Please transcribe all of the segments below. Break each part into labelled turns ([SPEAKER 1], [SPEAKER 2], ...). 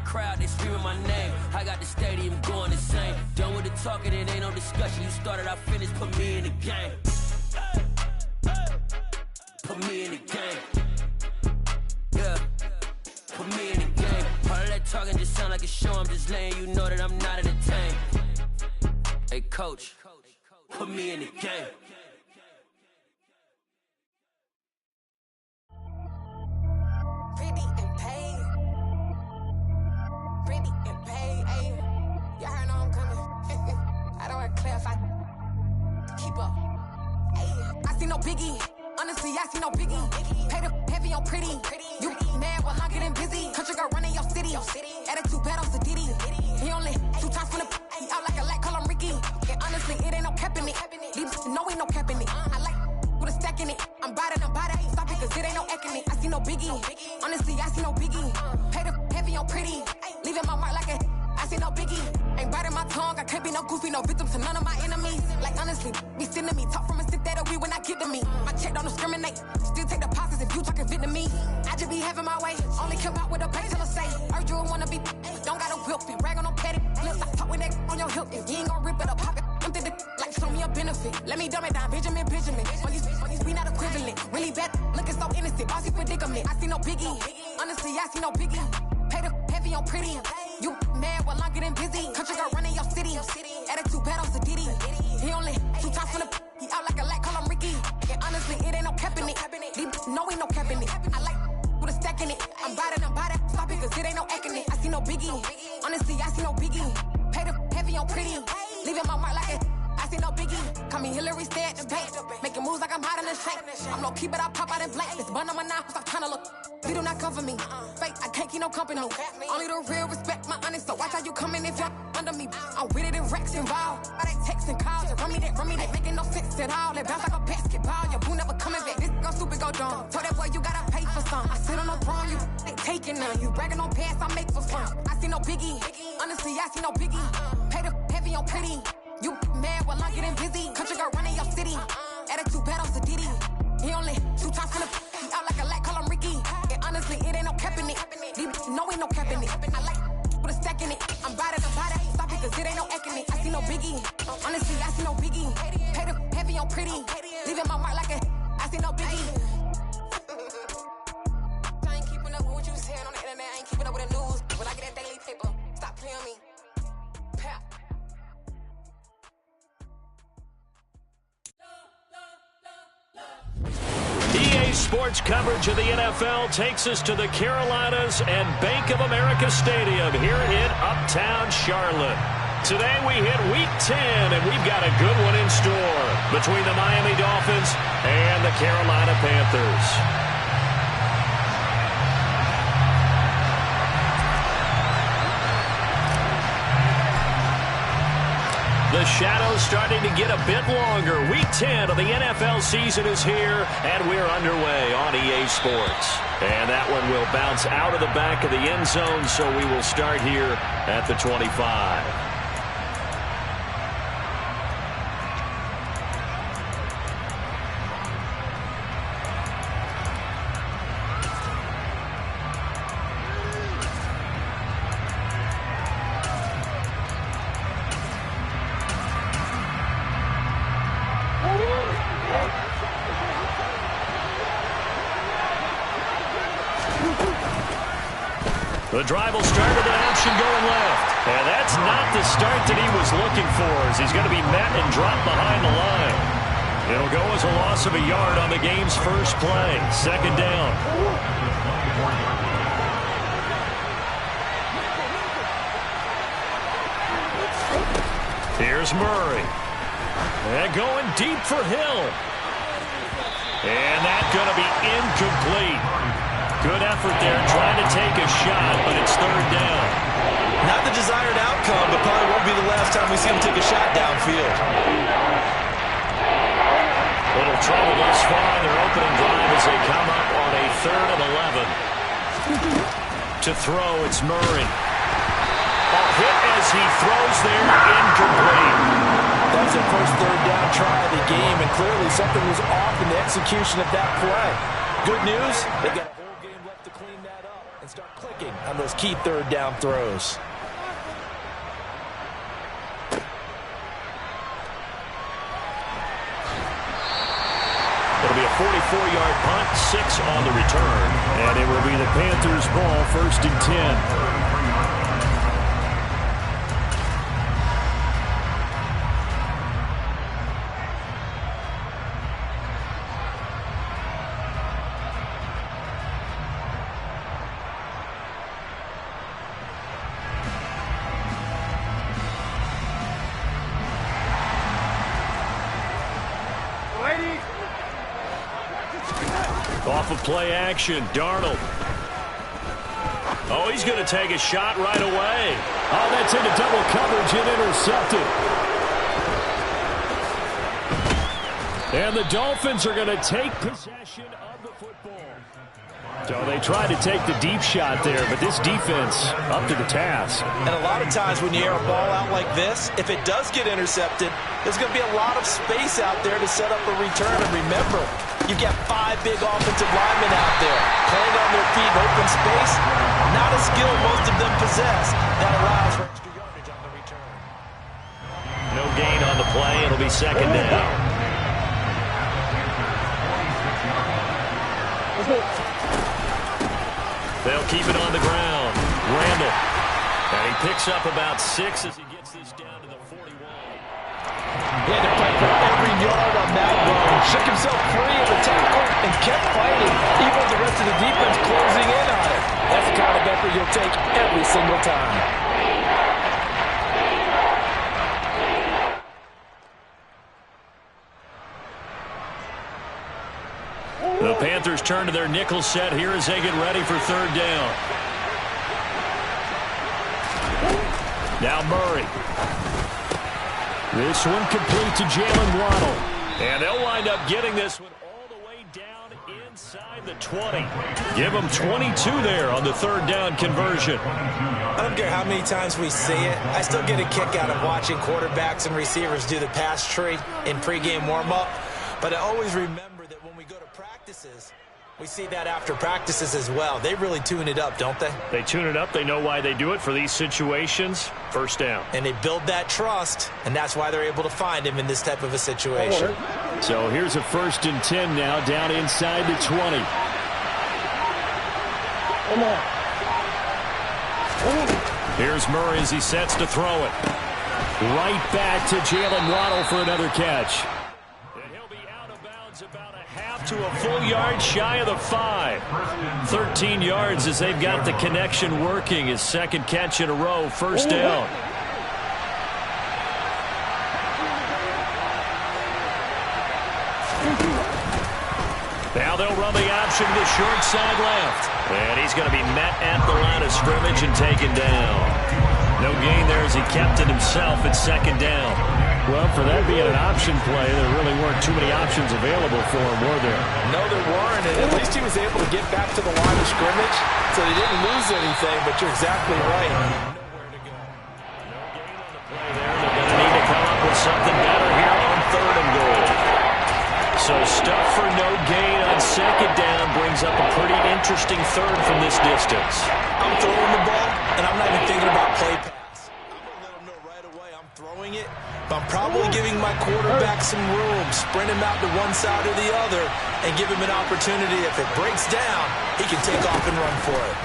[SPEAKER 1] crowd, they screaming my name. I got the stadium going insane. Done with the talking, it ain't no discussion. You started, I finished, put me in the game. Put me in the game. Yeah, put me in the game. All of that talking just sound like a show. I'm just letting you know that I'm not entertained. Hey, coach, put me in the game.
[SPEAKER 2] Pretty and paid. Pretty and paid, ayy. Y'all heard I'm coming. I don't want to clarify. Keep up. Ayy. I see no biggie. Honestly, I see no biggie. Pay the heavy on pretty. You mad while I'm getting busy. Country girl running your city. Attitude bad on Sadidi. He only 2 times from the he out like a lack, call him Ricky. And honestly, it ain't no cap in it. These know ain't no cap in it. I like with a stack in it. I'm about it. Stop it, cause it ain't no eck in it. I see no biggie. Honestly, I see no biggie. Pay the heavy on pretty. Leaving my mark like a I see no biggie. Ain't biting my tongue. I can't be no goofy, no victim to none of my enemies. Like honestly, be sending me talk from a stick that we when I get to me. My check don't discriminate. Still take deposits if you talking Vietnamese. I just be having my way. Only care about what the pay teller say. Urge you wanna be. Don't gotta whip it. Rag on no petty. Let's stop talk with that on your hip. If you ain't gon' rip it up, pop it. I'm thinking like show me a benefit. Let me dumb it down, Benjamin. On these we not equivalent. Really bad, looking so innocent. Bossy predicament. I see no biggie. Honestly, I see no biggie. Pay the heavy on pretty. You mad while I'm getting busy. Country girl running your city. Attitude bad on Sadidi. He only 2 times from the he out like a lack, call him Ricky. And honestly, it ain't no cap in it. These know ain't no cap in it. I like with a stack in it. I'm about it. Stop it, cause it ain't no eck in it. I see no biggie. Honestly, I see no biggie. Pay the heavy on pretty. Leaving my mark like a I see no biggie. Call me Hillary, stay at the bank. Making moves like I'm hot in the shank. I'm low key, but I pop out in blank. This bun on my knife, stop trying to look. They do not cover me. Fake, I can't keep no company. Only the real respect my honest. So watch how you coming if y'all under me. I'm with it in Rex involved. But they texting calls and run me that. Making no sense at all. They bounce like a basketball. Your boo never coming back. This go stupid, go dumb. Told that boy you gotta pay for some. I sit on no throne, you ain't taking none. You bragging on past, I make for fun. I see no biggie. Honestly, I see no biggie. Pay the heavy on pretty. You mad while I'm getting busy. Country girl running your city. Attitude bad on Sadidi. He only 2 times from the he out like a lack, call him Ricky. And honestly, it ain't no cap in it. These know ain't no cap in it. I like with a stack in it. I'm about it. Stop it, cause it ain't no eck in it. I see no biggie. Honestly, I see no biggie. Pay the heavy on pretty. Leaving my mark like a I see no biggie. I ain't keeping up with what you saying on the internet. I ain't keeping up with the news. When I get that daily paper, stop playing me. Pap.
[SPEAKER 3] EA Sports coverage of the NFL takes us to the Carolinas and Bank of America Stadium here in Uptown Charlotte. Today we hit Week 10, and we've got a good one in store between the Miami Dolphins and the Carolina Panthers. The shadow's starting to get a bit longer. Week 10 of the NFL season is here, and we're underway on EA Sports. And that one will bounce out of the back of the end zone, so we will start here at the 25. The drive will start with an option going left. And that's not the start that he was looking for, as he's going to be met and dropped behind the line. It'll go as a loss of a yard on the game's first play. Second down. Here's Murray. And going deep for Hill. And that's going to be incomplete. Good effort there, trying to take a shot, but it's third down.
[SPEAKER 4] Not the desired outcome, but probably won't be the last time we see him take a shot downfield.
[SPEAKER 3] Little trouble thus far in their opening drive as they come up on a 3rd and 11. To throw, it's Murray. A hit as he throws there, incomplete.
[SPEAKER 4] That was their first third down try of the game, and clearly something was off in the execution of that play. Good news, they got a whole game left to clean that up and start clicking. clicking on those key third down throws.
[SPEAKER 3] It'll be a 44-yard punt, 6 on the return. And it will be the Panthers' ball, 1st and 10. Off of play action, Darnold. Oh, he's going to take a shot right away. Oh, that's into double coverage and intercepted. And the Dolphins are going to take possession of the football. So they tried to take the deep shot there, but this defense up to the task.
[SPEAKER 4] And a lot of times when you air a ball out like this, if it does get intercepted, there's going to be a lot of space out there to set up a return. And remember, you've got 5 big offensive linemen out there playing on their feet in open space. Not a skill most of them possess. That allows for extra yardage on the return.
[SPEAKER 3] No gain on the play. It'll be 2nd down. They'll keep it on the ground. Randall. And he picks up about 6 as he gets this down to the 41.
[SPEAKER 4] He had to fight for every yard on that run. Shook himself free of the tackle and kept fighting, even with the rest of the defense closing in on it. That's the kind of effort you'll take every single time.
[SPEAKER 3] The Panthers turn to their nickel set here as they get ready for 3rd down. Now Murray. This one complete to Jalen Waddle. And they'll wind up getting this one all the way down inside the 20. Give them 22 there on the 3rd down conversion.
[SPEAKER 5] I don't care how many times we see it. I still get a kick out of watching quarterbacks and receivers do the pass tree in pregame warm-up. But I always remember that when we go to practices, we see that after practices as well. They really tune it up, don't they?
[SPEAKER 3] They tune it up. They know why they do it for these situations. 1st down.
[SPEAKER 5] And they build that trust, and that's why they're able to find him in this type of a situation.
[SPEAKER 3] So here's a 1st and 10 now down inside the 20. Here's Murray as he sets to throw it. Right back to Jalen Waddle for another catch. About a half to a full yard shy of the 5. 13 yards as they've got the connection working. His 2nd catch in a row, 1st down. Now they'll run the option to the short side left. And he's going to be met at the line of scrimmage and taken down. No gain there as he kept it himself at 2nd down. Well, for that being an option play, there really weren't too many options available for him, were there?
[SPEAKER 4] No, there weren't, and at least he was able to get back to the line of scrimmage, so they didn't lose anything, but you're exactly right. Nowhere to go.
[SPEAKER 3] No gain on the play there. They're going to need to come up with something better here on 3rd and goal. So stuff for no gain on 2nd down brings up a pretty interesting 3rd from this distance.
[SPEAKER 5] I'm throwing the ball, and I'm not even thinking about play pass. I'm going to let him know right away I'm throwing it. But I'm probably giving my quarterback some room, sprint him out to one side or the other, and give him an opportunity. If it breaks down, he can take off and run for it.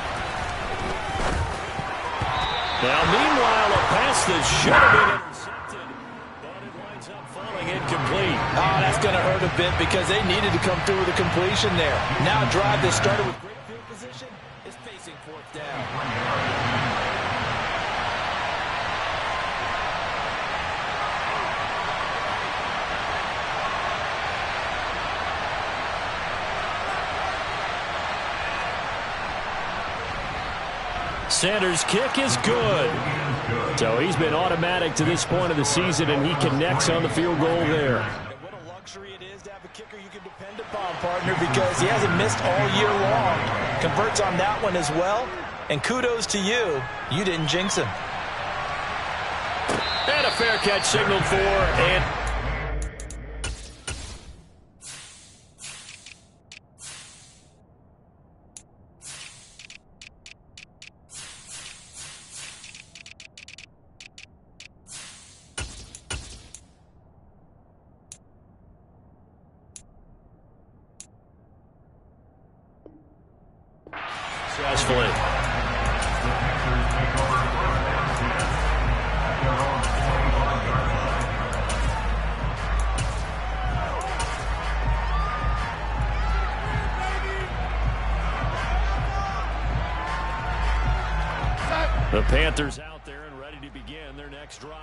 [SPEAKER 3] Now, meanwhile, a pass that should have been intercepted, but it winds up falling incomplete.
[SPEAKER 4] Oh, that's going to hurt a bit because they needed to come through with a completion there. Now a drive that started with great field position is facing 4th down.
[SPEAKER 3] Sanders' kick is good. So he's been automatic to this point of the season, and he connects on the field goal there.
[SPEAKER 4] And what a luxury it is to have a kicker you can depend upon, partner, because he hasn't missed all year long. Converts on that one as well. And kudos to you. You didn't jinx him.
[SPEAKER 3] And a fair catch signaled for, and successfully. The Panthers out there and ready to begin their next drive.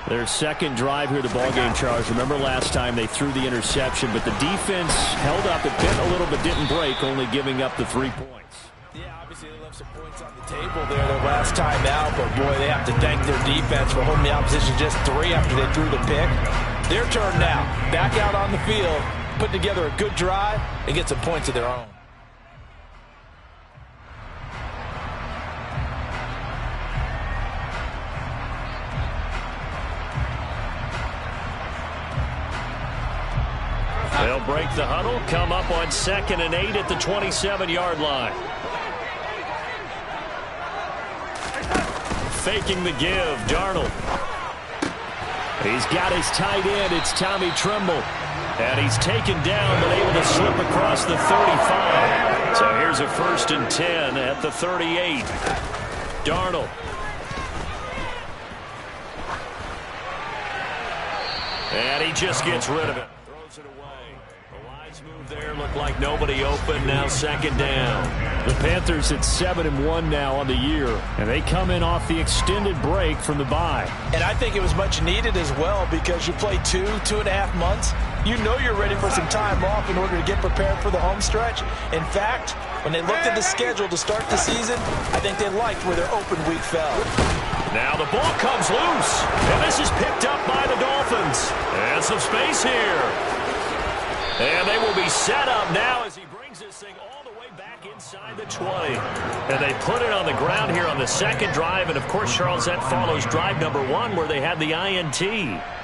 [SPEAKER 3] Their second drive here, the ballgame, Charles. Remember last time they threw the interception, but the defense held up. It bent a little but didn't break, only giving up the 3 points.
[SPEAKER 5] Yeah, obviously they left some points on the table there their last time out, but boy, they have to thank their defense for holding the opposition just 3 after they threw the pick. Their turn now. Back out on the field, put together a good drive, and get some points of their own.
[SPEAKER 3] They'll break the huddle, come up on 2nd and 8 at the 27-yard line. Faking the give, Darnold. He's got his tight end, it's Tommy Tremble. And he's taken down, but able to slip across the 35. So here's a 1st and 10 at the 38. Darnold. And he just gets rid of it. Throws it away. The lines move there. Look like nobody open. Now 2nd down. The Panthers at 7-1 now on the year. And they come in off the extended break from the bye.
[SPEAKER 5] And I think it was much needed as well because you play 2.5 months. You know you're ready for some time off in order to get prepared for the home stretch. In fact, when they looked at the schedule to start the season, I think they liked where their open week fell.
[SPEAKER 3] Now the ball comes loose, and this is picked up by the Dolphins. And some space here. And they will be set up now as he brings this thing all the way back inside the 20. And they put it on the ground here on the 2nd drive. And, of course, Charles, that follows drive number 1 where they had the INT.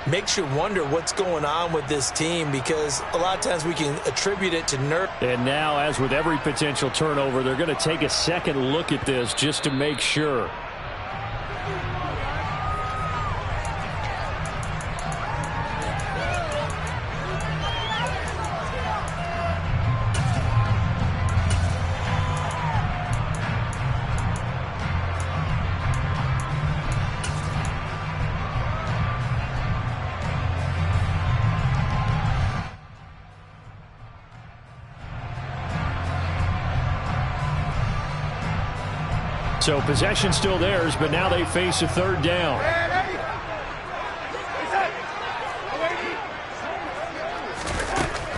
[SPEAKER 5] Makes you wonder what's going on with this team because a lot of times we can attribute it to nerve.
[SPEAKER 3] And now, as with every potential turnover, they're going to take a second look at this just to make sure. So possession still theirs, but now they face a 3rd down.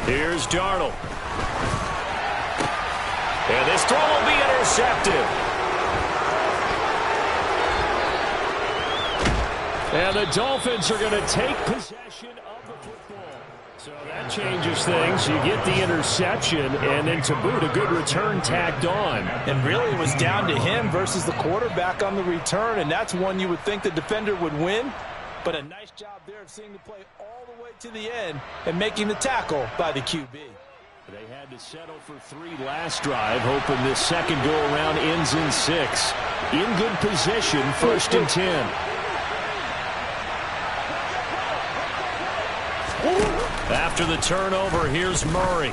[SPEAKER 3] Here's Darnold. And this throw will be intercepted. And the Dolphins are going to take possession of the football. So that changes things. You get the interception, and then to boot, a good return tacked on.
[SPEAKER 5] And really it was down to him versus the quarterback on the return, and that's one you would think the defender would win. But a nice job there of seeing the play all the way to the end and making the tackle by the QB.
[SPEAKER 3] They had to settle for 3 last drive, hoping this second go-around ends in 6. In good position, 1st and 10. After the turnover, here's Murray.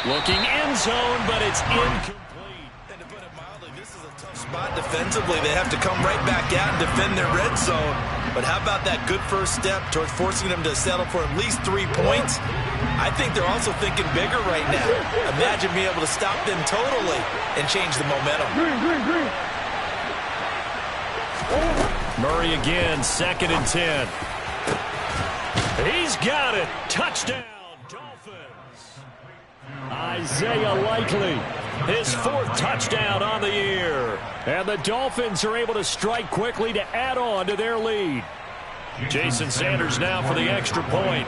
[SPEAKER 3] Looking end zone, but it's incomplete.
[SPEAKER 5] And to put it mildly, this is a tough spot defensively. They have to come right back out and defend their red zone. But how about that good first step towards forcing them to settle for at least 3 points? I think they're also thinking bigger right now. Imagine being able to stop them totally and change the momentum.
[SPEAKER 3] Murray again, 2nd and 10. He's got it. Touchdown, Dolphins. Isaiah Likely, his 4th touchdown on the year. And the Dolphins are able to strike quickly to add on to their lead. Jason Sanders now for the extra point.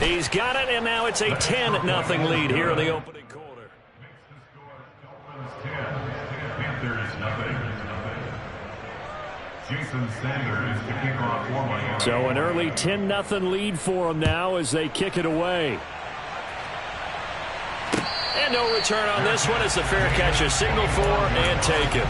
[SPEAKER 3] He's got it, and now it's a 10-0 lead here in the opening quarter.
[SPEAKER 6] Jason Sanders to kick off for Miami.
[SPEAKER 3] So an early 10-0 lead for them now as they kick it away. And no return on this one as the fair catch is signaled for and taken.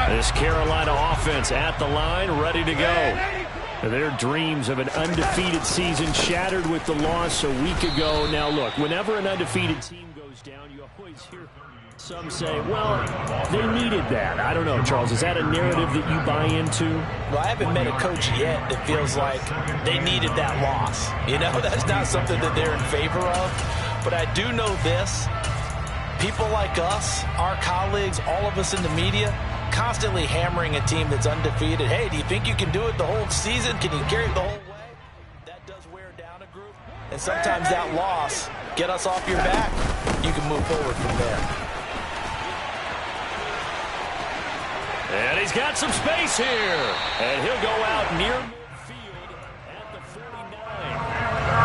[SPEAKER 3] This Carolina offense at the line, ready to go. Their dreams of an undefeated season shattered with the loss a week ago. Now, look, whenever an undefeated team goes down, you always hear some say, well, they needed that. I don't know, Charles. Is that a narrative that you buy into?
[SPEAKER 4] Well, I haven't met a coach yet that feels like they needed that loss. You know, that's not something that they're in favor of. But I do know this. People like us, our colleagues, all of us in the media, constantly hammering a team that's undefeated. Hey, do you think you can do it the whole season? Can you carry it the whole way? That does wear down a group. And sometimes that loss, get us off your back, you can move forward from there.
[SPEAKER 3] And he's got some space here. And he'll go out near midfield at the 49.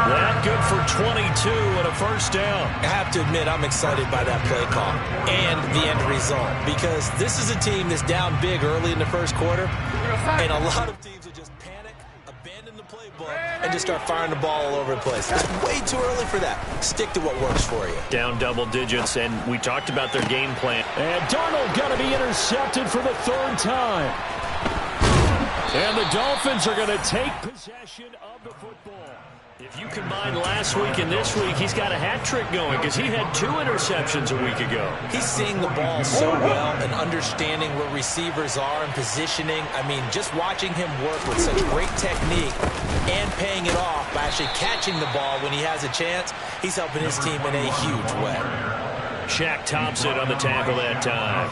[SPEAKER 3] That good for 22 and a first down.
[SPEAKER 4] I have to admit, I'm excited by that play call and the end result, because this is a team that's down big early in the first quarter, and a lot of teams will just panic, abandon the playbook, and just start firing the ball all over the place. It's way too early for that. Stick to what works for you.
[SPEAKER 3] Down double digits, and we talked about their game plan. And Darnold going to be intercepted for the third time. And the Dolphins are going to take possession of the football. If you combine last week and this week, he's got a hat trick going because he had 2 interceptions a week ago.
[SPEAKER 4] He's seeing the ball so well and understanding where receivers are and positioning. I mean, just watching him work with such great technique and paying it off by actually catching the ball when he has a chance, he's helping his team in a huge way.
[SPEAKER 3] Shaq Thompson on the tackle that time.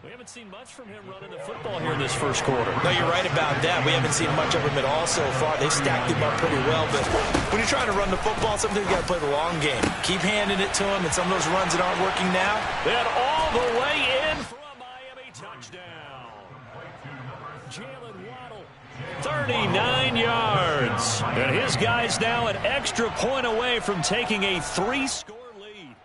[SPEAKER 3] We haven't seen much from him running the football here in this first quarter.
[SPEAKER 4] No, you're right about that. We haven't seen much of him at all so far. They've stacked him up pretty well, but when you're trying to run the football, sometimes you got to play the long game. Keep handing it to him, and some of those runs that aren't working now.
[SPEAKER 3] Then all the way in for a Miami touchdown. Jalen Waddle, 39 yards. And his guys now an extra point away from taking a 3-score lead.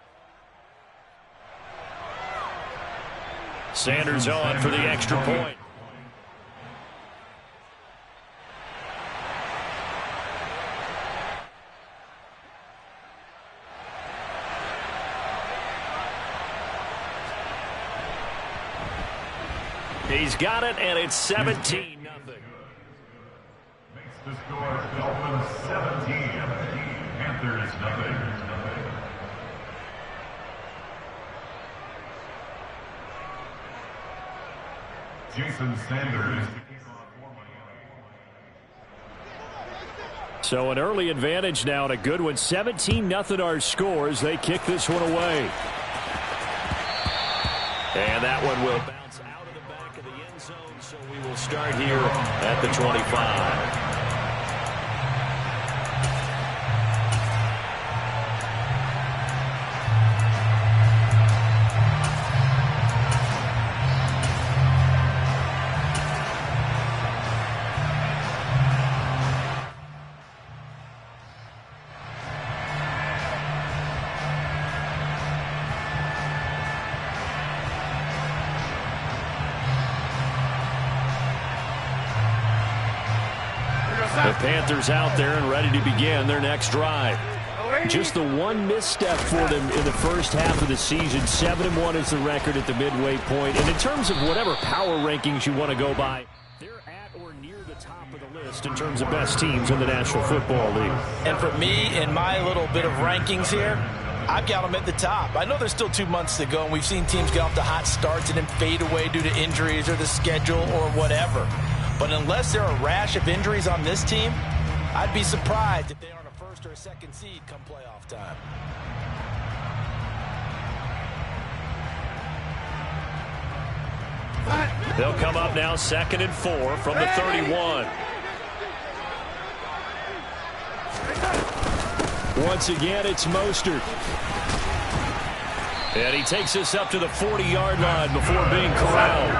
[SPEAKER 3] Sanders on for the extra point. He's got it, and it's 17-0.
[SPEAKER 6] Makes the score Dolphins 17, Panthers nothing. Jason Sanders to kick off for Miami.
[SPEAKER 3] So an early advantage now and a good one. 17-0 our scores. They kick this one away. And that one will bounce out of the back of the end zone. So we will start here at the 25. The Panthers out there and ready to begin their next drive. Just the one misstep for them in the first half of the season. 7-1 is the record at the midway point. And in terms of whatever power rankings you want to go by, they're at or near the top of the list in terms of best teams in the National Football League.
[SPEAKER 4] And for me, in my little bit of rankings here, I've got them at the top. I know there's still 2 months to go, and we've seen teams get off to hot starts and then fade away due to injuries or the schedule or whatever. But unless there are a rash of injuries on this team, I'd be surprised if they aren't a first or a second seed come playoff time.
[SPEAKER 3] They'll come up now 2nd and 4 from the 31. Once again, it's Mostert. And he takes us up to the 40-yard line before being corralled.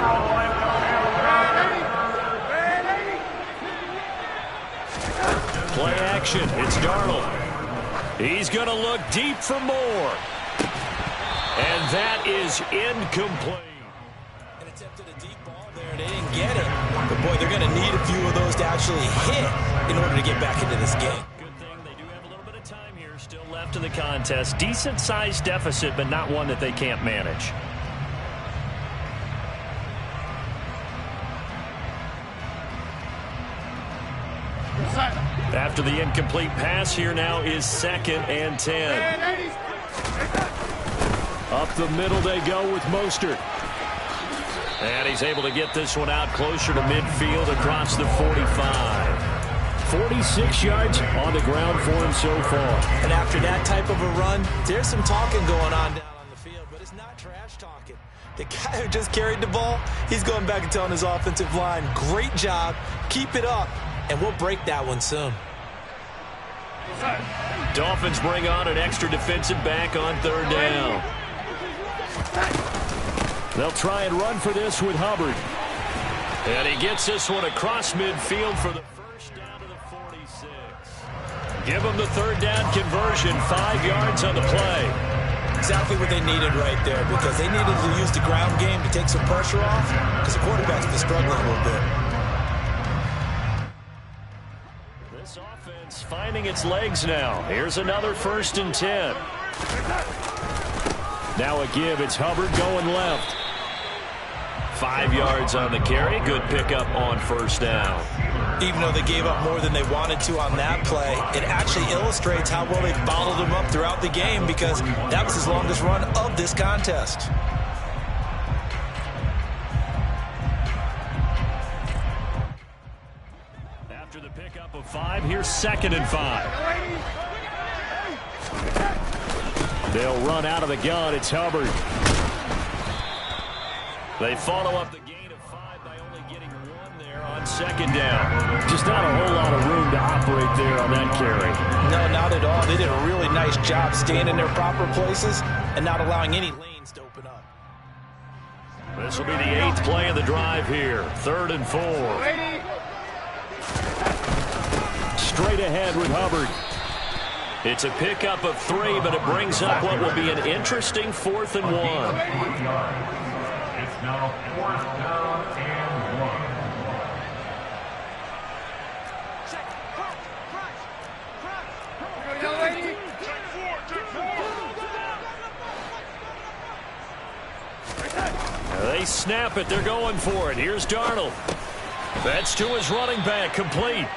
[SPEAKER 3] action. It's Darnold. He's going to look deep for more. And that is incomplete.
[SPEAKER 5] And attempted a deep ball there. They didn't get it. But, boy, they're going to need a few of those to actually hit in order to get back into this game.
[SPEAKER 3] Good thing they do have a little bit of time here still left in the contest. Decent-sized deficit, but not one that they can't manage. After the incomplete pass, here now is 2nd and 10. Up the middle they go with Mostert. And he's able to get this one out closer to midfield across the 45. 46 yards on the ground for him so far.
[SPEAKER 5] And after that type of a run, there's some talking going on down on the field, but it's not trash talking. The guy who just carried the ball, he's going back and telling his offensive line, great job, keep it up, and we'll break that one soon.
[SPEAKER 3] Dolphins bring on an extra defensive back on 3rd down. They'll try and run for this with Hubbard. And he gets this one across midfield for the first down to the 46. Give them the 3rd down conversion, 5 yards on the play.
[SPEAKER 5] Exactly what they needed right there, because they needed to use the ground game to take some pressure off, because the quarterback's been struggling a little bit.
[SPEAKER 3] This offense finding its legs now. Here's another 1st and 10. Now a give. It's Hubbard going left. 5 yards on the carry. Good pickup on 1st down.
[SPEAKER 5] Even though they gave up more than they wanted to on that play, it actually illustrates how well they've bottled them up throughout the game, because that was his longest run of this contest.
[SPEAKER 3] After the pickup of 5, here's 2nd and 5. They'll run out of the gun. It's Hubbard. They follow up the gain of 5 by only getting 1 there on 2nd down. Just not a whole lot of room to operate there on that carry.
[SPEAKER 5] No, not at all. They did a really nice job staying in their proper places and not allowing any lanes to open up.
[SPEAKER 3] This will be the 8th play of the drive here. 3rd and 4. Straight ahead with Hubbard. It's a pickup of 3, but it brings up what will be an interesting 4th and 1.
[SPEAKER 6] It's now 4th down and
[SPEAKER 3] 1. They snap it. They're going for it. Here's Darnold. That's to his running back. Complete.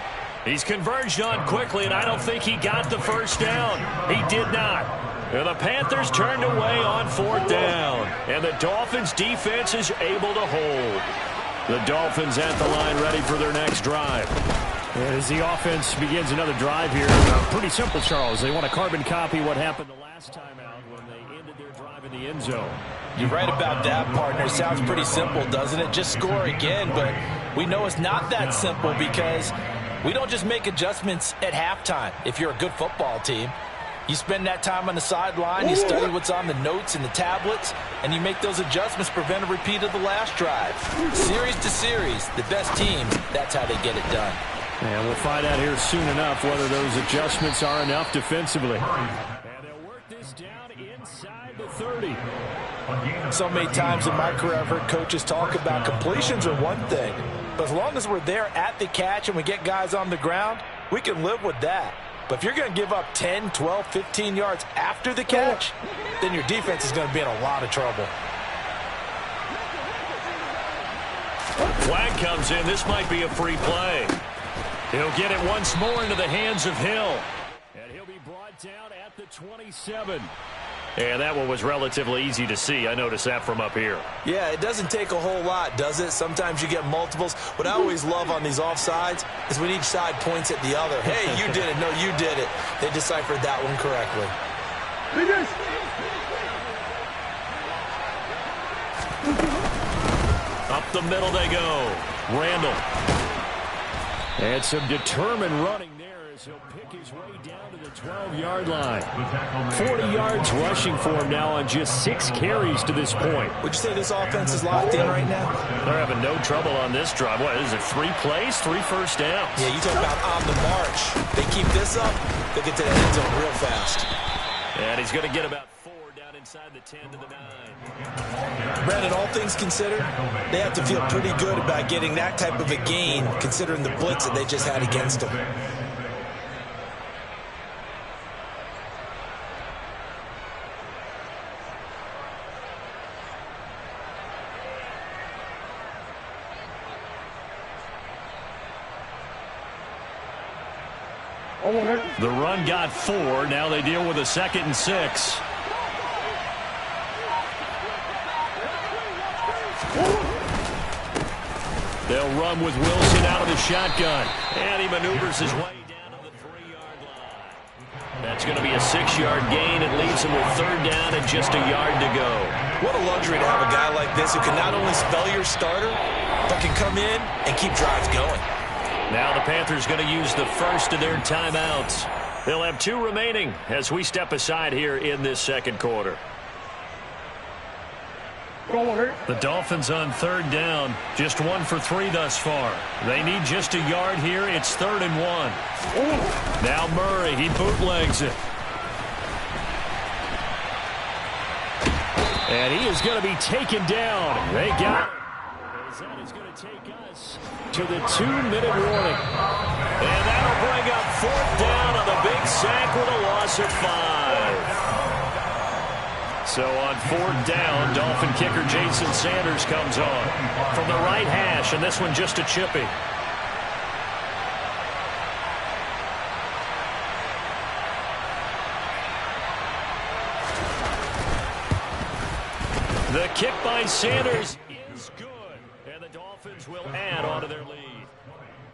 [SPEAKER 3] He's converged on quickly, and I don't think he got the 1st down. He did not. And the Panthers turned away on 4th down. And the Dolphins' defense is able to hold. The Dolphins at the line ready for their next drive.
[SPEAKER 7] And as the offense begins another drive here, pretty simple, Charles. They want to carbon copy what happened the last time out when they ended their drive in the end zone.
[SPEAKER 5] You're right about that, partner. Sounds pretty simple, doesn't it? Just score again, but we know it's not that simple, because we don't just make adjustments at halftime. If you're a good football team, you spend that time on the sideline, you study what's on the notes and the tablets, and you make those adjustments, prevent a repeat of the last drive. Series to series, the best teams, that's how they get it done.
[SPEAKER 7] And we'll find out here soon enough whether those adjustments are enough defensively.
[SPEAKER 3] And they'll work this down inside the 30.
[SPEAKER 5] So many times in my career, I've heard coaches talk about completions are one thing, but as long as we're there at the catch and we get guys on the ground, we can live with that. But if you're going to give up 10, 12, 15 yards after the catch, then your defense is going to be in a lot of trouble.
[SPEAKER 3] Flag comes in. This might be a free play. He'll get it once more into the hands of Hill. And he'll be brought down at the 27. And that one was relatively easy to see. I noticed that from up here.
[SPEAKER 5] Yeah, it doesn't take a whole lot, does it? Sometimes you get multiples. What I always love on these offsides is when each side points at the other. Hey, you did it. No, you did it. They deciphered that one correctly.
[SPEAKER 3] Up the middle they go. Randall.
[SPEAKER 7] And some determined running there as he'll pick his way down to the 12-yard line. 40 yards rushing for him now on just 6 carries to this point.
[SPEAKER 5] Would you say this offense is locked in right now?
[SPEAKER 7] They're having no trouble on this drive. What is it, 3 plays, 3 first downs?
[SPEAKER 5] Yeah, you talk about on the march. They keep this up, they'll get to the end zone real fast.
[SPEAKER 7] And he's going to get about 4 down inside the 10 to the 9.
[SPEAKER 5] Brandon, all things considered, they have to feel pretty good about getting that type of a gain, considering the blitz that they just had against them.
[SPEAKER 7] The run got 4. Now they deal with a 2nd and 6. They'll run with Wilson out of the shotgun. And he maneuvers his way down to the 3-yard line. That's going to be a 6-yard gain. It leaves him with 3rd down and just a yard to go.
[SPEAKER 5] What a luxury to have a guy like this who can not only spell your starter, but can come in and keep drives going.
[SPEAKER 7] Now the Panthers going to use the first of their timeouts. They'll have 2 remaining as we step aside here in this 2nd quarter. The Dolphins on 3rd down, just 1 for 3 thus far. They need just a yard here. It's 3rd and 1. Now Murray, he bootlegs it. And he is going to be taken down. They got it. That is going to take us to the 2-minute warning. And that'll bring up 4th down on the big sack with a loss of 5. So on 4th down, Dolphin kicker Jason Sanders comes on from the right hash, and this one just a chippy. The kick by Sanders is good, and the Dolphins will add on to their lead.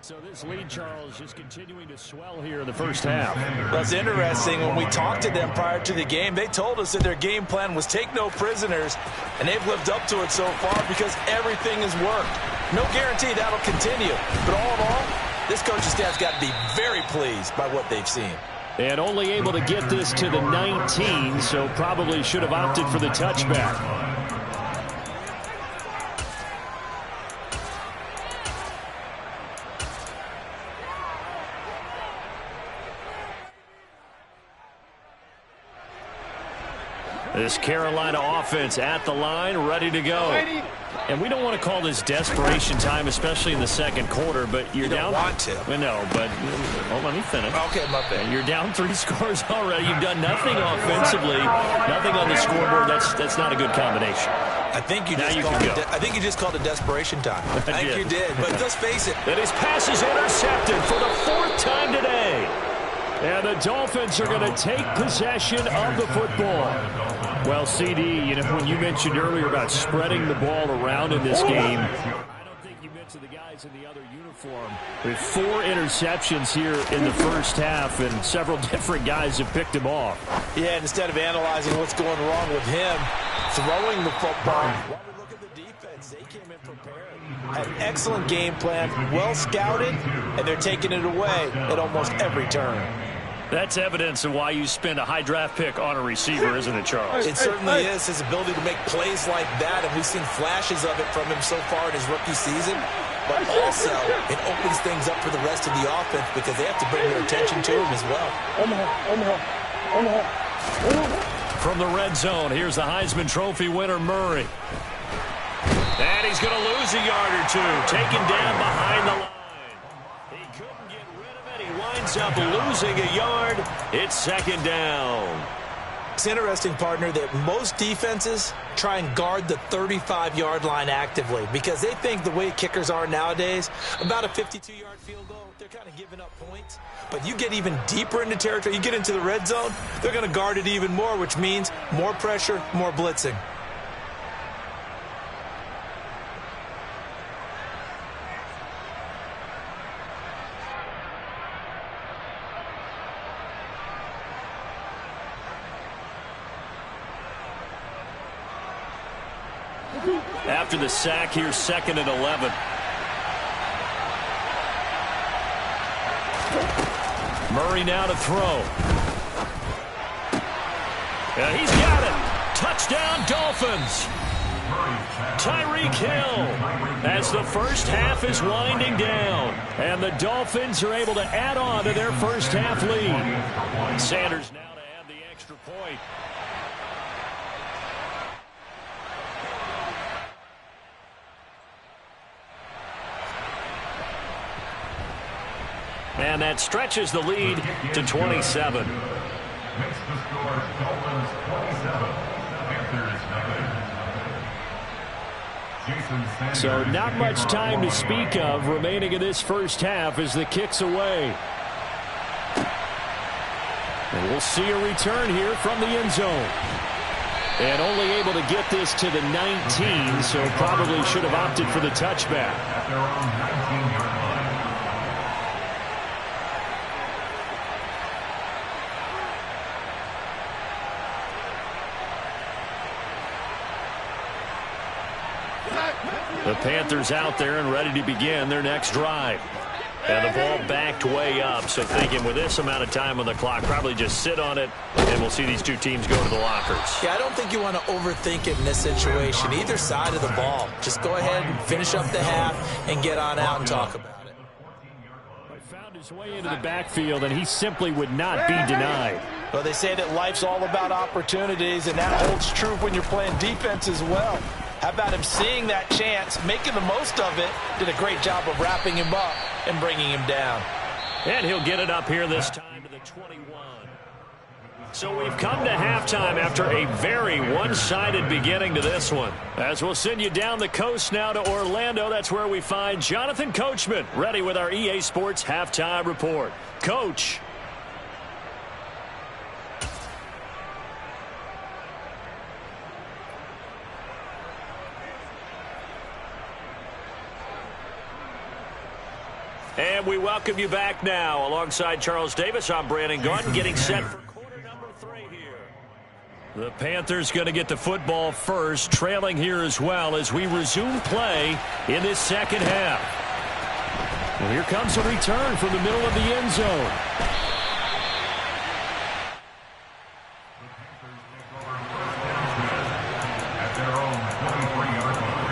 [SPEAKER 7] So this lead, Charles, just continuing to swell here in the first half.
[SPEAKER 5] Well, it's interesting. When we talked to them prior to the game, they told us that their game plan was take no prisoners, and they've lived up to it so far because everything has worked. No guarantee that'll continue. But all in all, this coaching staff's got to be very pleased by what they've seen.
[SPEAKER 7] And only able to get this to the 19, so probably should have opted for the touchback. This Carolina offense at the line, ready to go. And we don't want to call this desperation time, especially in the 2nd quarter, but you're down.
[SPEAKER 5] You don't want to.
[SPEAKER 7] Well, no, but let me finish.
[SPEAKER 5] Okay, my bad.
[SPEAKER 7] You're down 3 scores already. You've done nothing offensively, nothing on the scoreboard. That's not a good combination.
[SPEAKER 5] I think you just called it desperation time. I think you did. But let's face it.
[SPEAKER 7] And his pass is intercepted for the 4th time today. And the Dolphins are going to take possession of the football. Well, CD, you know, when you mentioned earlier about spreading the ball around in this game, I don't think you mentioned the guys in the other uniform. With 4 interceptions here in the first half, and several different guys have picked him off.
[SPEAKER 5] Yeah, and instead of analyzing what's going wrong with him, throwing the football, why we look at the defense? They came in prepared. Had an excellent game plan, well scouted, and they're taking it away at almost every turn.
[SPEAKER 7] That's evidence of why you spend a high draft pick on a receiver, isn't it, Charles?
[SPEAKER 5] It certainly is, his ability to make plays like that, and we've seen flashes of it from him so far in his rookie season. But also, it opens things up for the rest of the offense because they have to bring their attention to him as well.
[SPEAKER 7] From the red zone, here's the Heisman Trophy winner, Murray. And he's going to lose a yard or 2, taken down behind the line. He couldn't get rid of it. He winds up losing a yard. It's 2nd down.
[SPEAKER 5] It's interesting, partner, that most defenses try and guard the 35-yard line actively because they think the way kickers are nowadays, about a 52-yard field goal, they're kind of giving up points. But you get even deeper into territory, you get into the red zone, they're going to guard it even more, which means more pressure, more blitzing.
[SPEAKER 7] After the sack, here's 2nd and 11. Murray now to throw. Yeah, he's got it. Touchdown, Dolphins. Tyreek Hill as the first half is winding down. And the Dolphins are able to add on to their first half lead. Sanders now to add the extra point. And that stretches the lead to 27.
[SPEAKER 6] Makes the score Dolphins 27, Panthers nothing.
[SPEAKER 7] So not much time to speak of remaining in this first half as the kick's away. And we'll see a return here from the end zone. And only able to get this to the 19, so probably should have opted for the touchback.
[SPEAKER 6] At their own 19-yard line.
[SPEAKER 7] The Panthers out there and ready to begin their next drive. And the ball backed way up, so thinking with this amount of time on the clock, probably just sit on it, and we'll see these two teams go to the lockers.
[SPEAKER 5] Yeah, I don't think you want to overthink it in this situation. Either side of the ball. Just go ahead and finish up the half and get on out and talk about it.
[SPEAKER 7] He found his way into the backfield, and he simply would not be denied.
[SPEAKER 4] Well, they say that life's all about opportunities, and that holds true when you're playing defense as well. How about him seeing that chance, making the most of it, did a great job of wrapping him up and bringing him down.
[SPEAKER 7] And he'll get it up here this time to the 21. So we've come to halftime after a very one-sided beginning to this one. As we'll send you down the coast now to Orlando, that's where we find Jonathan Coachman ready with our EA Sports Halftime Report. Coach. And we welcome you back now. Alongside Charles Davis, I'm Brandon Gaudin, getting set for quarter number 3 here. The Panthers going to get the football first, trailing here as well as we resume play in this second half. And here comes a return from the middle of the end zone.
[SPEAKER 6] At their own 23-yard line.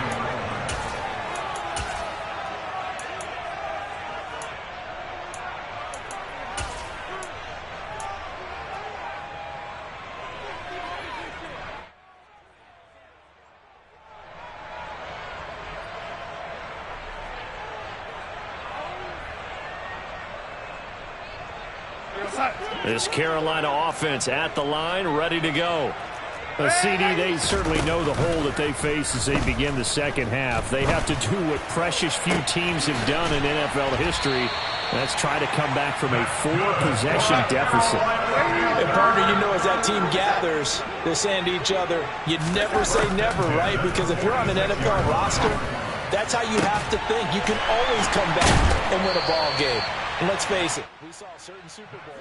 [SPEAKER 7] This Carolina offense at the line, ready to go. CD, they certainly know the hole that they face as they begin the second half. They have to do what precious few teams have done in NFL history. That's try to come back from a 4-possession deficit.
[SPEAKER 4] And partner, you know, as that team gathers, they're saying to each other, you never say never, right? Because if you're on an NFL roster, that's how you have to think. You can always come back and win a ball game. And let's face it, we saw a certain Super Bowl,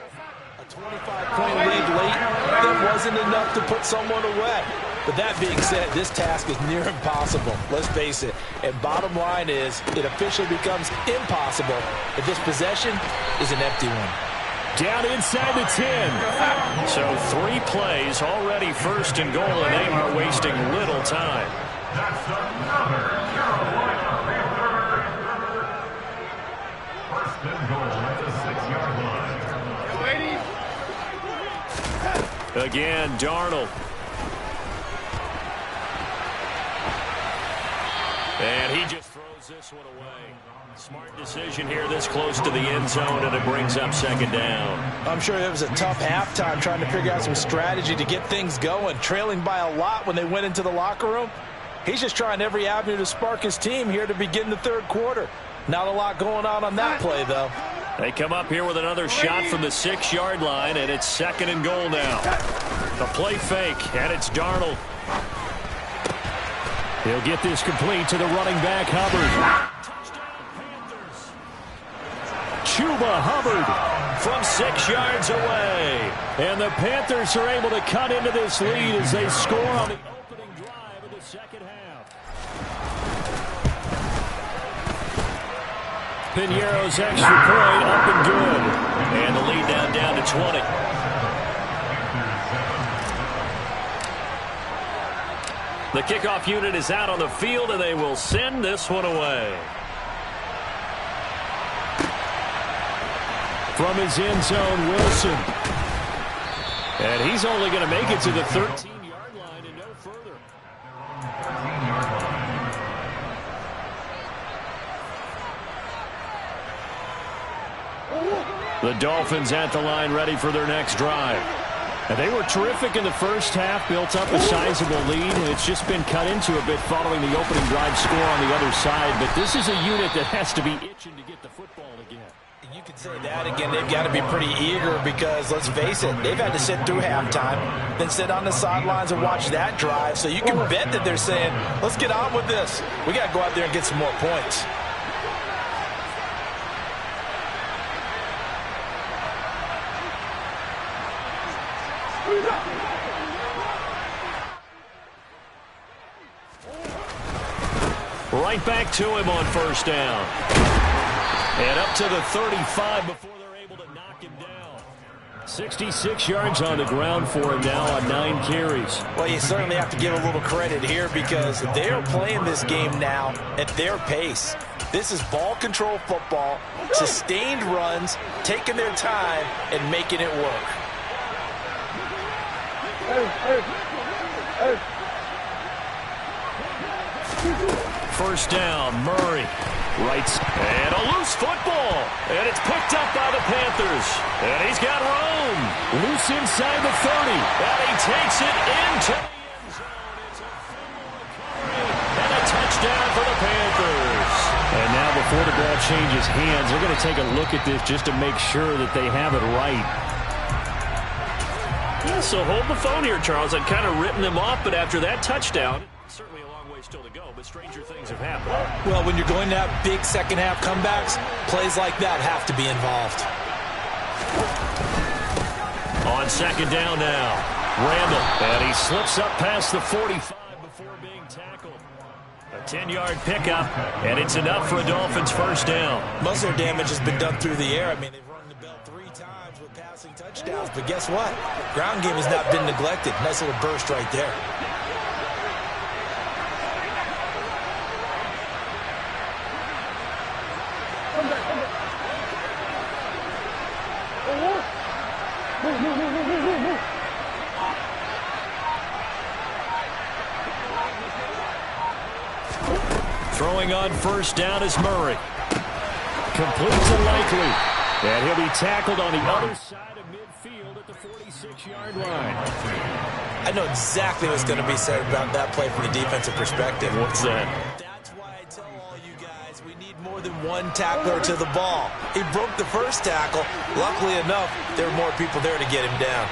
[SPEAKER 4] a 25-point lead late that wasn't enough to put someone away. But that being said, this task is near impossible. Let's face it. And bottom line is, it officially becomes impossible if this possession is an empty one.
[SPEAKER 7] Down inside the 10. So 3 plays already first and goal, and they are wasting little time.
[SPEAKER 6] That's another Carolina Panther. First and goal at the 6-yard line.
[SPEAKER 7] Again, Darnold. And he just throws this one away. Smart decision here this close to the end zone, and it brings up second down.
[SPEAKER 4] I'm sure it was a tough halftime trying to figure out some strategy to get things going, trailing by a lot when they went into the locker room. He's just trying every avenue to spark his team here to begin the third quarter. Not a lot going on that play, though.
[SPEAKER 7] They come up here with another shot from the 6-yard line, and it's second and goal now. The play fake, and it's Darnold. He'll get this complete to the running back, Hubbard. Chuba Hubbard from 6 yards away. And the Panthers are able to cut into this lead as they score on the opening drive of the second half. Piñeiro's extra point up and good. And the lead
[SPEAKER 3] 20. The kickoff unit is out on the field, and they will send this one away. From his end zone, Wilson. And he's only going to make it to the 13-yard line and no further. The Dolphins at the line, ready for their next drive. And they were terrific in the first half, built up a sizable lead, and it's just been cut into a bit following the opening drive score on the other side. But this is a unit that has to be itching to get the football again.
[SPEAKER 5] You could say that again. They've got to be pretty eager because, let's face it, they've had to sit through halftime, then sit on the sidelines and watch that drive. So you can bet that they're saying, let's get on with this. We got to go out there and get some more points.
[SPEAKER 3] Right back to him on first down. And up to the 35 before they're able to knock him down. 66 yards on the ground for him now on 9 carries.
[SPEAKER 5] Well, you certainly have to give a little credit here because they're playing this game now at their pace. This is ball control football, sustained runs, taking their time, and making it work.
[SPEAKER 3] First down, Murray. Right, and a loose football. And it's picked up by the Panthers. And he's got room. Loose inside the 30. And he takes it into the end zone. It's a fumble recovery. And a touchdown for the Panthers.
[SPEAKER 7] And now before the ball changes hands, they're going to take a look at this just to make sure that they have it right.
[SPEAKER 3] Yeah, so hold the phone here, Charles. I'd kind of written them off, but after that touchdown, certainly a long way still to go, but stranger things have happened.
[SPEAKER 5] Well, when you're going to have big second-half comebacks, plays like that have to be involved.
[SPEAKER 3] On second down now, Randall, and he slips up past the 45 before being tackled. A 10-yard pickup, and it's enough for a Dolphins first down.
[SPEAKER 5] Most of their damage has been done through the air. I mean, they've rung the bell 3 times with passing touchdowns, but guess what? Ground game has not been neglected. Nice little burst right there.
[SPEAKER 3] Throwing on first down is Murray. Completes to Likely. And he'll be tackled on the other side of midfield at the 46-yard line.
[SPEAKER 5] I know exactly what's going to be said about that play from the defensive perspective.
[SPEAKER 3] What's that?
[SPEAKER 5] That's why I tell all you guys we need more than one tackler to the ball. He broke the first tackle. Luckily enough, there were more people there to get him down.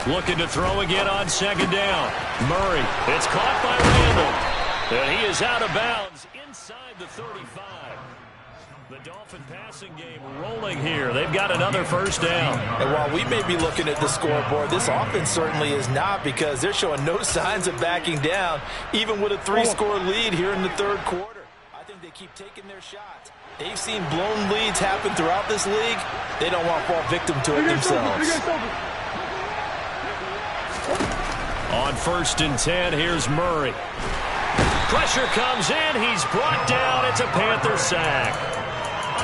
[SPEAKER 3] Looking to throw again on second down. Murray. It's caught by Randall. And he is out of bounds inside the 35. The Dolphin passing game rolling here. They've got another first down.
[SPEAKER 5] And while we may be looking at the scoreboard, this offense certainly is not because they're showing no signs of backing down, even with a 3-score lead here in the third quarter. I think they keep taking their shots. They've seen blown leads happen throughout this league. They don't want to fall victim to it themselves.
[SPEAKER 3] On first and 10, here's Murray. Pressure comes in. He's brought down. It's a Panther sack.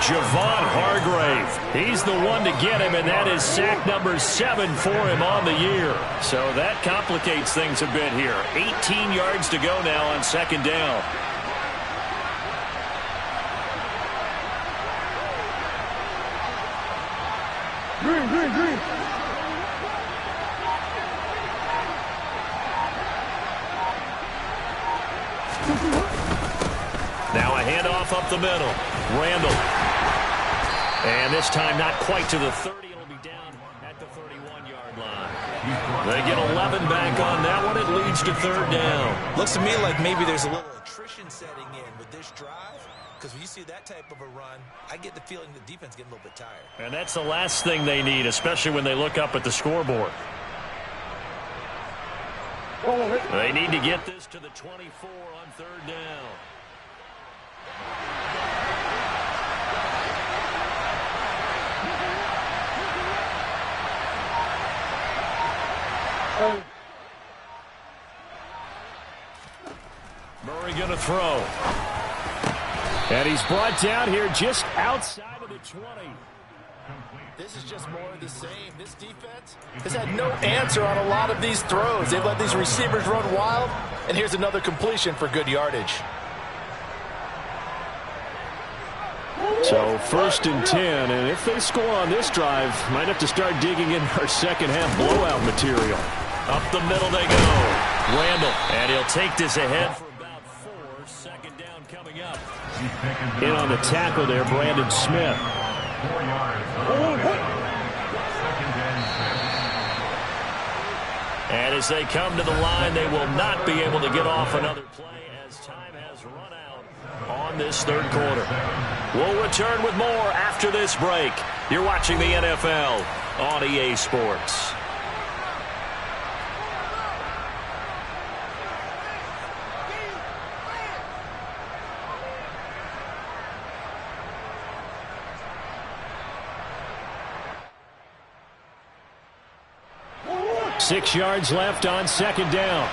[SPEAKER 3] Javon Hargrave. He's the one to get him, and that is sack number 7 for him on the year. So that complicates things a bit here. 18 yards to go now on second down.
[SPEAKER 8] Green.
[SPEAKER 3] Now a handoff up the middle. Randall. And this time not quite to the 30. It'll be down at the 31-yard line. They get 11 back on that one. It leads to third down.
[SPEAKER 5] Looks to me like maybe there's a little attrition setting in with this drive. Because when you see that type of a run, I get the feeling the defense getting a little bit tired.
[SPEAKER 7] And that's the last thing they need, especially when they look up at the scoreboard. They need to get this to the 24 on third down. Murray going to throw. And he's brought down here just outside of the 20.
[SPEAKER 4] This is just more of the same. This defense has had no answer on a lot of these throws. They've let these receivers run wild, and here's another completion for good yardage.
[SPEAKER 7] So 1st and 10, and if they score on this drive, might have to start digging in our second half blowout material. Up the middle they go. Randall, and he'll take this ahead for about 4. Second down coming up. In on the tackle there, Brandon Smith.
[SPEAKER 6] 4 yards.
[SPEAKER 7] And as they come to the line, they will not be able to get off another play as time has run out on this third quarter. We'll return with more after this break. You're watching the NFL on EA Sports. Six yards left on second down.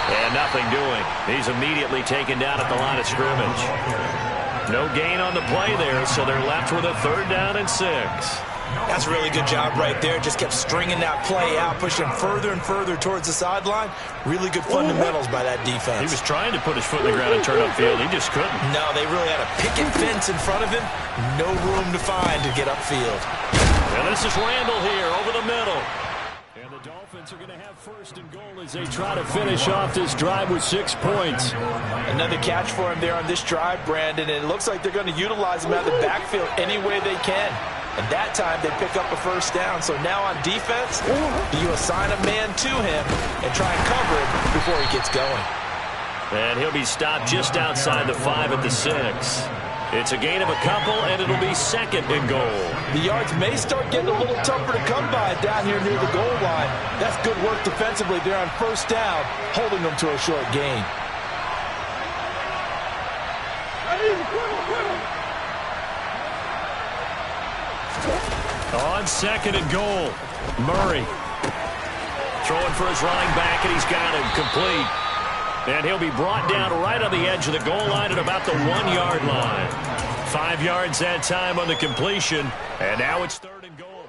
[SPEAKER 7] And nothing doing. He's immediately taken down at the line of scrimmage. No gain on the play there, so they're left with a 3rd down and 6.
[SPEAKER 5] That's a really good job right there. Just kept stringing that play out, pushing further and further towards the sideline. Really good fundamentals by that defense.
[SPEAKER 7] He was trying to put his foot in the ground and turn upfield. He just couldn't.
[SPEAKER 5] No, they really had a picket fence in front of him. No room to find to get upfield.
[SPEAKER 7] And this is Randall here over the middle. And the Dolphins are going to have 1st and goal as they try to finish off this drive with 6 points.
[SPEAKER 4] Another catch for him there on this drive, Brandon, and it looks like they're going to utilize him out of the backfield any way they can. And that time they pick up a 1st down. So now on defense, do you assign a man to him and try and cover him before he gets going?
[SPEAKER 7] And he'll be stopped just outside the 5 at the 6. It's a gain of a couple, and it'll be 2nd and goal.
[SPEAKER 4] The yards may start getting a little tougher to come by down here near the goal line. That's good work defensively there on 1st down, holding them to a short gain.
[SPEAKER 7] On 2nd and goal, Murray throwing for his running back, and he's got him complete. And he'll be brought down right on the edge of the goal line at about the 1-yard line. 5 yards that time on the completion, and now it's 3rd and goal.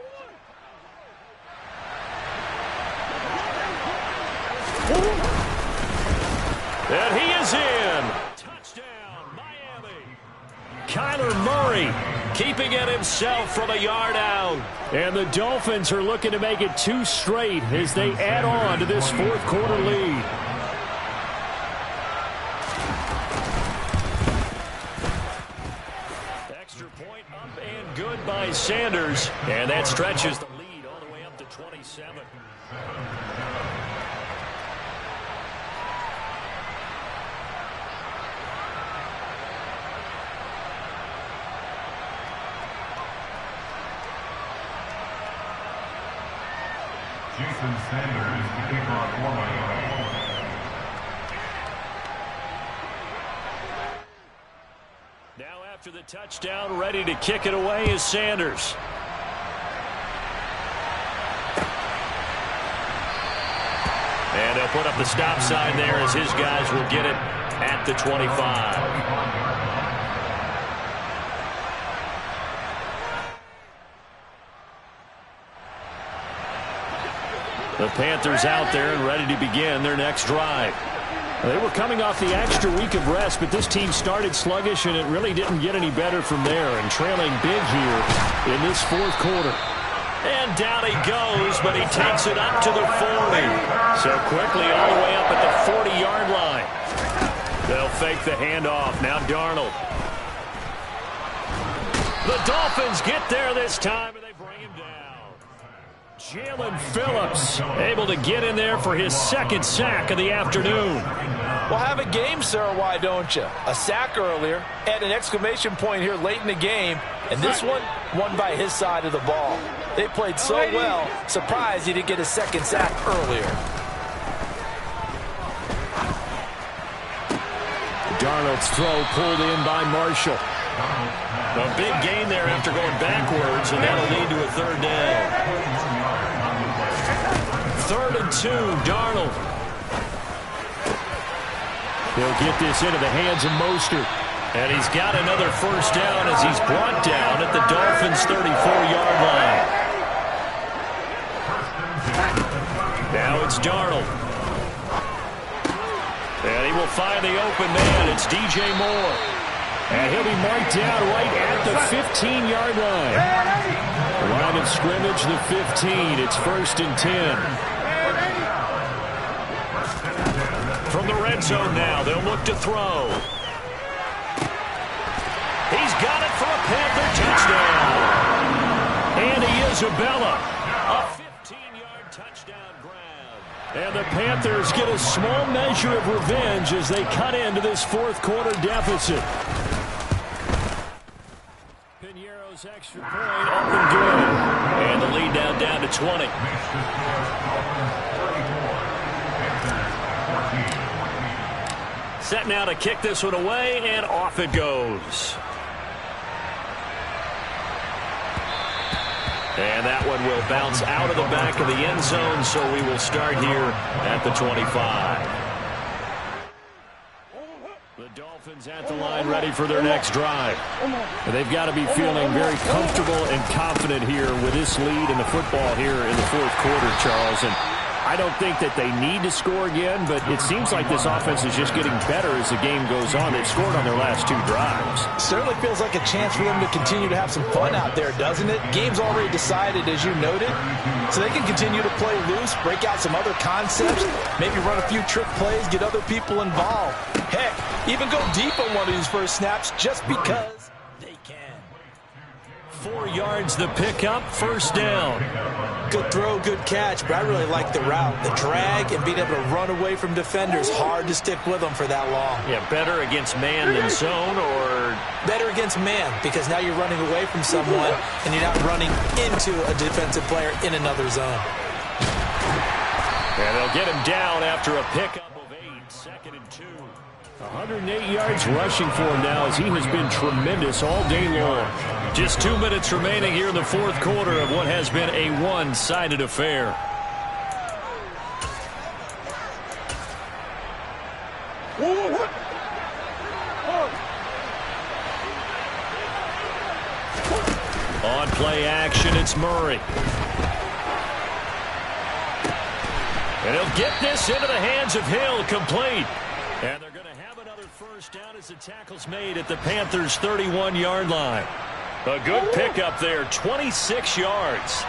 [SPEAKER 7] And he is in. Touchdown, Miami. Kyler Murray keeping it himself from a yard out. And the Dolphins are looking to make it 2 straight as they add on to this 4th quarter lead. Extra point up and good by Sanders. And that stretches the lead all the way up to 27.
[SPEAKER 6] Jason Sanders to kick off for Miami.
[SPEAKER 7] Now after the touchdown, ready to kick it away is Sanders. And they'll put up the stop sign there as his guys will get it at the 25. The Panthers out there and ready to begin their next drive. They were coming off the extra week of rest, but this team started sluggish, and it really didn't get any better from there, and trailing big here in this 4th quarter. And down he goes, but he takes it up to the 40. So quickly all the way up at the 40-yard line. They'll fake the handoff. Now Darnold. The Dolphins get there this time, and they bring him down. Jalen Phillips able to get in there for his second sack of the afternoon.
[SPEAKER 4] Well, have a game, sir, why don't you? A sack earlier and an exclamation point here late in the game. And this one won by his side of the ball. They played so well. Surprised he didn't get a second sack earlier.
[SPEAKER 7] Darnold's throw pulled in by Marshall. A big gain there after going backwards, and that'll lead to a third down. 3rd and 2, Darnold. He'll get this into the hands of Mostert. And he's got another first down as he's brought down at the Dolphins' 34-yard line. Now it's Darnold. And he will find the open man. It's DJ Moore. And he'll be marked down right at the 15-yard line. Line of scrimmage, the 15. It's 1st and 10. From the red zone now, they'll look to throw. He's got it for a Panther touchdown. And Isabella, a 15-yard touchdown grab. And the Panthers get a small measure of revenge as they cut into this fourth quarter deficit. Piñeiro's extra point up and good. And the lead now down to 20. Set now to kick this one away, and off it goes. And that one will bounce out of the back of the end zone, so we will start here at the 25. The Dolphins at the line, ready for their next drive. And they've got to be feeling very comfortable and confident here with this lead in the football here in the fourth quarter, Charles. And I don't think that they need to score again, but it seems like this offense is just getting better as the game goes on. They've scored on their last 2 drives.
[SPEAKER 4] Certainly feels like a chance for them to continue to have some fun out there, doesn't it? Game's already decided, as you noted, so they can continue to play loose, break out some other concepts, maybe run a few trick plays, get other people involved. Heck, even go deep on one of these first snaps just because they can.
[SPEAKER 7] 4 yards the pickup, first down.
[SPEAKER 4] Good throw, good catch, but I really like the route. The drag and being able to run away from defenders, hard to stick with them for that long.
[SPEAKER 7] Yeah, better against man than zone, or?
[SPEAKER 4] Better against man, because now you're running away from someone and you're not running into a defensive player in another zone.
[SPEAKER 7] And they'll get him down after a pickup of 8, 2nd and 2. 108 yards rushing for him now as he has been tremendous all day long. Just 2 minutes remaining here in the fourth quarter of what has been a one-sided affair. On play action, it's Murray. And he'll get this into the hands of Hill, complete. And they're going to have another first down as the tackle's made at the Panthers' 31-yard line. A good pickup there, 26 yards.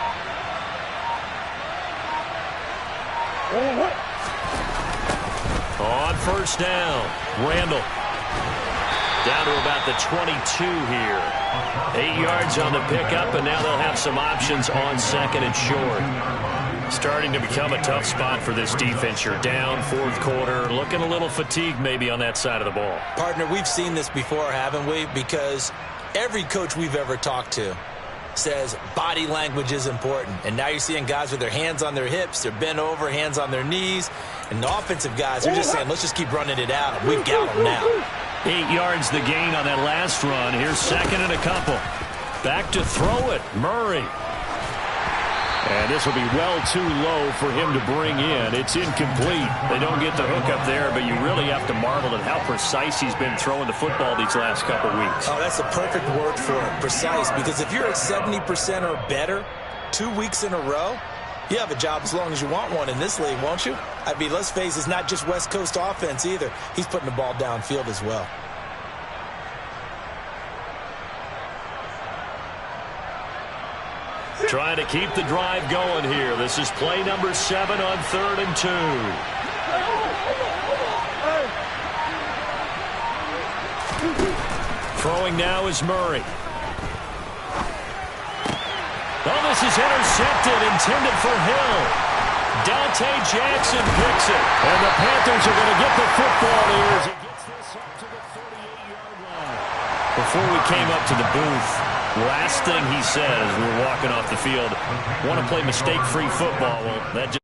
[SPEAKER 7] On first down, Randall. Down to about the 22 here. 8 yards on the pickup, and now they'll have some options on 2nd and short. Starting to become a tough spot for this defense. You're down, fourth quarter, looking a little fatigued maybe on that side of the ball.
[SPEAKER 4] Partner, we've seen this before, haven't we? Because every coach we've ever talked to says body language is important. And now you're seeing guys with their hands on their hips, they're bent over, hands on their knees. And the offensive guys are just saying, let's just keep running it out. We've got them now.
[SPEAKER 7] 8 yards the gain on that last run. Here's 2nd and a couple. Back to throw it, Murray. And this will be well too low for him to bring in. It's incomplete. They don't get the hook up there, but you really have to marvel at how precise he's been throwing the football these last couple weeks.
[SPEAKER 4] Oh, that's the perfect word for it, precise. Because if you're at 70% or better 2 weeks in a row, you have a job as long as you want one in this league, won't you? I mean, let's face it, it's not just West Coast offense either. He's putting the ball downfield as well.
[SPEAKER 7] Trying to keep the drive going here. This is play number 7 on 3rd and 2. Throwing now is Murray. Oh, this is intercepted, intended for Hill. Dante Jackson picks it. And the Panthers are going to get the football here as he gets this up to the 48-yard line. Before we came up to the booth, last thing he says, we're walking off the field, want to play mistake-free football. Well, that just